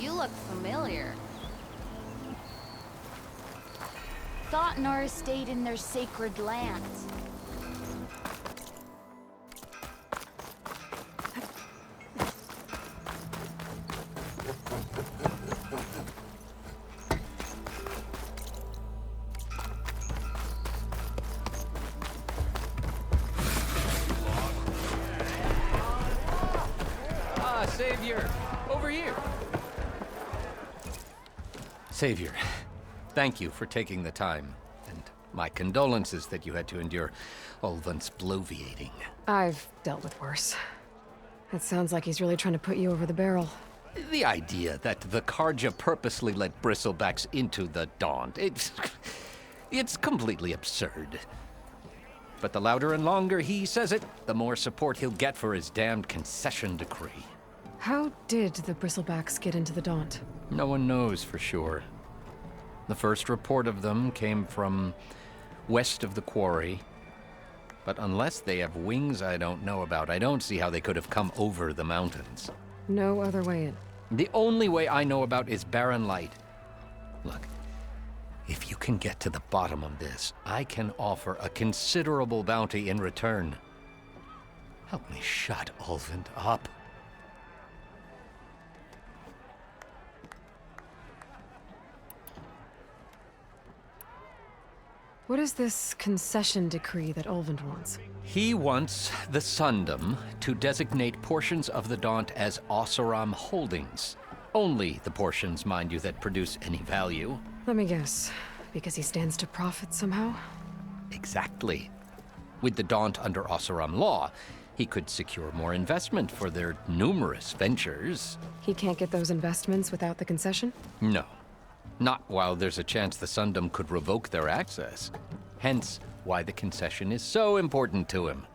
You look familiar. Thotnar stayed in their sacred lands. Savior! Over here! Savior, thank you for taking the time, and my condolences that you had to endure Ulvund's bloviating. I've dealt with worse. It sounds like he's really trying to put you over the barrel. The idea that the Carja purposely let Bristlebacks into the Daunt, it's completely absurd. But the louder and longer he says it, the more support he'll get for his damned concession decree. How did the Bristlebacks get into the Daunt? No one knows for sure. The first report of them came from west of the quarry. But unless they have wings I don't know about, I don't see how they could have come over the mountains. No other way in. The only way I know about is Barren Light. Look, if you can get to the bottom of this, I can offer a considerable bounty in return. Help me shut Ulvund up. What is this concession decree that Ulvund wants? He wants the Sundom to designate portions of the Daunt as Oseram holdings. Only the portions, mind you, that produce any value. Let me guess. Because he stands to profit somehow? Exactly. With the Daunt under Oseram law, he could secure more investment for their numerous ventures. He can't get those investments without the concession? No. Not while there's a chance the Sundom could revoke their access. Hence, why the concession is so important to him.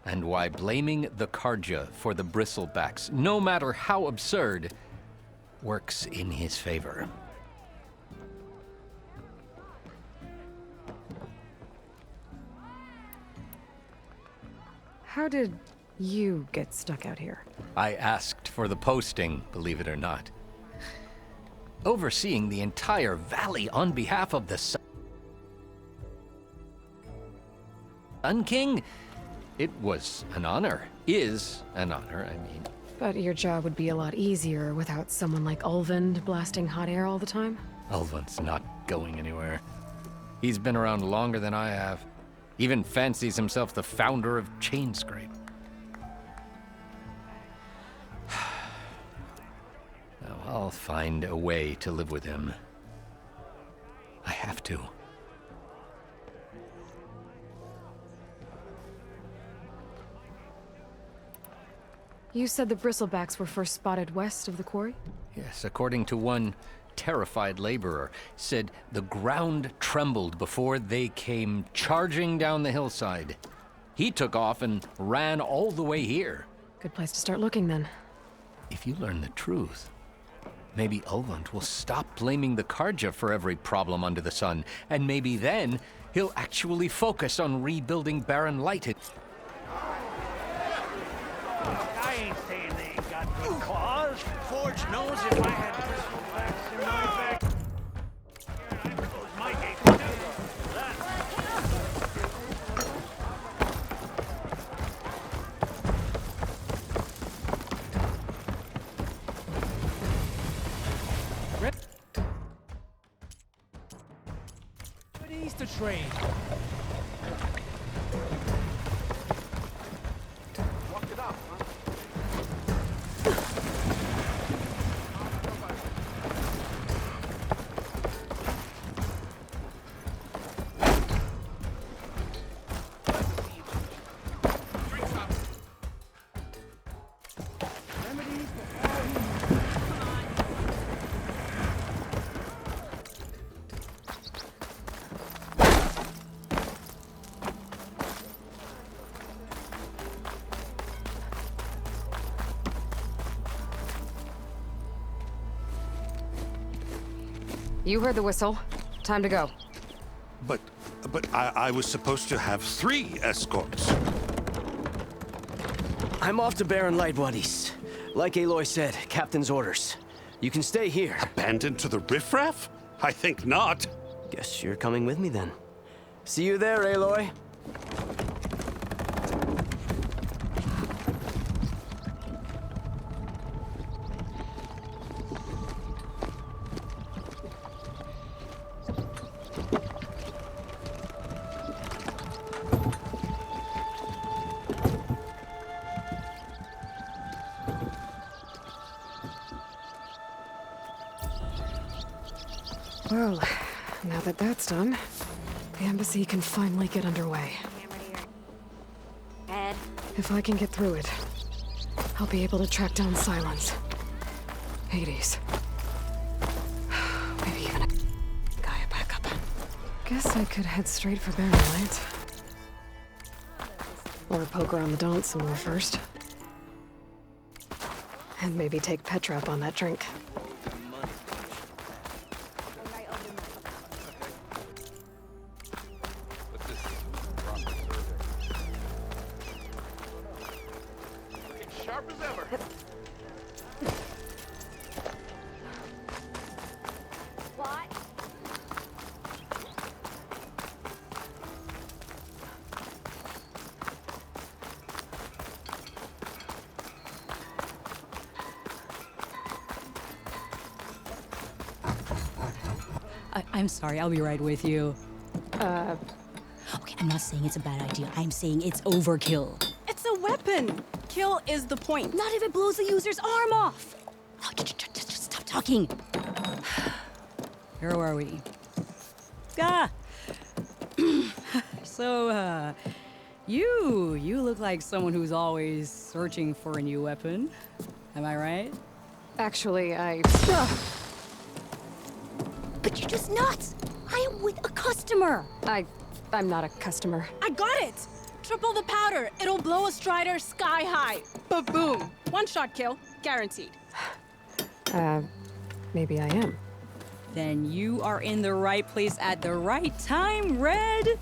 And why blaming the Carja for the Bristlebacks, no matter how absurd, works in his favor. How did you get stuck out here? I asked for the posting, believe it or not. Overseeing the entire valley on behalf of the Sun King? It was an honor. Is an honor, I mean. But your job would be a lot easier without someone like Ulvund blasting hot air all the time? Ulvund's not going anywhere. He's been around longer than I have. Even fancies himself the founder of Chainscrape. Now, I'll find a way to live with him. I have to. You said the Bristlebacks were first spotted west of the quarry? Yes, according to one terrified laborer, said the ground trembled before they came charging down the hillside. He took off and ran all the way here. Good place to start looking, then. If you learn the truth, maybe Ulvund will stop blaming the Carja for every problem under the sun, and maybe then he'll actually focus on rebuilding Barren Light. I ain't saying they ain't got good cause. Forge knows if I had Bristlebacks in my back. I close my gates too. That. Ready's to trade. Walk it up, huh? You heard the whistle. Time to go. But I was supposed to have 3 escorts. I'm off to Barren Light, buddies. Like Aloy said, Captain's orders. You can stay here. Abandoned to the riffraff? I think not. Guess you're coming with me then. See you there, Aloy. Well, now that that's done, the embassy can finally get underway. Ed, If I can get through it, I'll be able to track down Silence. Hades. Maybe even a Gaia backup. Guess I could head straight for Barren Light. Or poke around the Daunt some more first. And maybe take Petra up on that drink. Sharp as ever. what? I'm sorry, I'll be right with you. Okay, I'm not saying it's a bad idea. I'm saying it's overkill. It's a weapon. Kill is the point. Not if it blows the user's arm off. Oh, just stop talking. Where are we? Ah! So, you look like someone who's always searching for a new weapon. Am I right? Actually, But you're just nuts! I am with a customer! I'm not a customer. I got it. Triple the powder. It'll blow a Strider sky high. Ba-boom. One shot kill. Guaranteed. Maybe I am. Then you are in the right place at the right time, Red!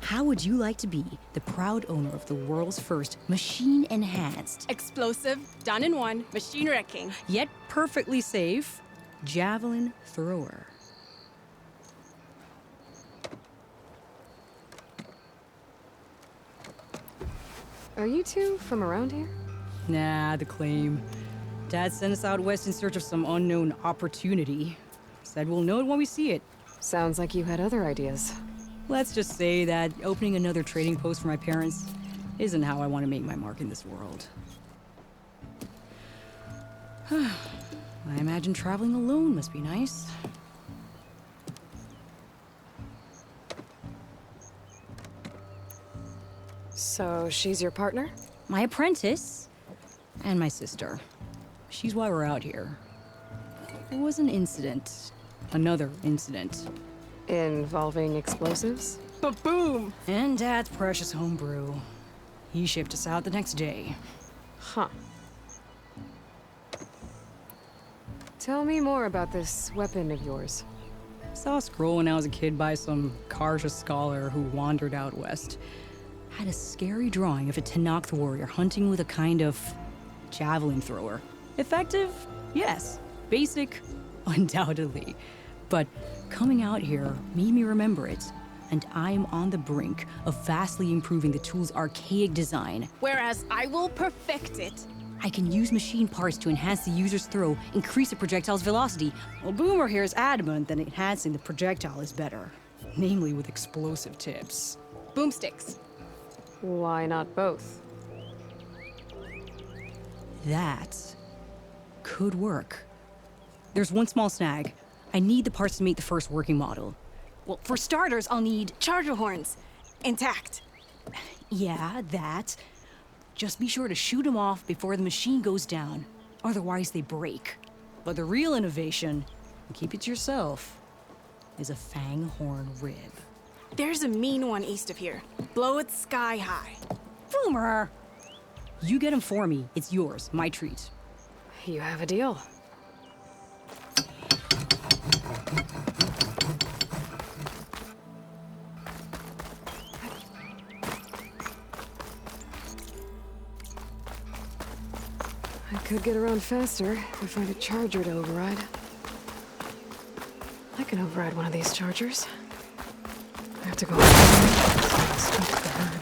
How would you like to be the proud owner of the world's first machine-enhanced, Explosive. Done in one. Machine wrecking. yet perfectly safe, javelin thrower? Are you two from around here? Nah, the claim. Dad sent us out west in search of some unknown opportunity. Said we'll know it when we see it. Sounds like you had other ideas. Let's just say that opening another trading post for my parents isn't how I want to make my mark in this world. I imagine traveling alone must be nice. So she's your partner? My apprentice and my sister. She's why we're out here. There was an incident. Another incident. Involving explosives? Ba-boom. And Dad's precious homebrew. He shipped us out the next day. Huh. Tell me more about this weapon of yours. Saw a scroll when I was a kid by some Karja scholar who wandered out west. Had a scary drawing of a Tenakth warrior hunting with a kind of javelin thrower. Effective? Yes. Basic? Undoubtedly. But coming out here made me remember it. And I'm on the brink of vastly improving the tool's archaic design. Whereas I will perfect it. I can use machine parts to enhance the user's throw, increase the projectile's velocity. Well, Boomer here is adamant that enhancing the projectile is better. Namely with explosive tips. Boomsticks. Why not both? That could work. There's one small snag. I need the parts to make the first working model. Well, for starters, I'll need charger horns. Intact. Yeah, that. Just be sure to shoot them off before the machine goes down. Otherwise, they break. But the real innovation, and keep it to yourself, is a fang horn rib. There's a mean one east of here. Blow it sky high. Boomer! You get them for me. It's yours. My treat. You have a deal. I could get around faster if we find a charger to override. I can override one of these chargers. I have to go. Speak to the herd.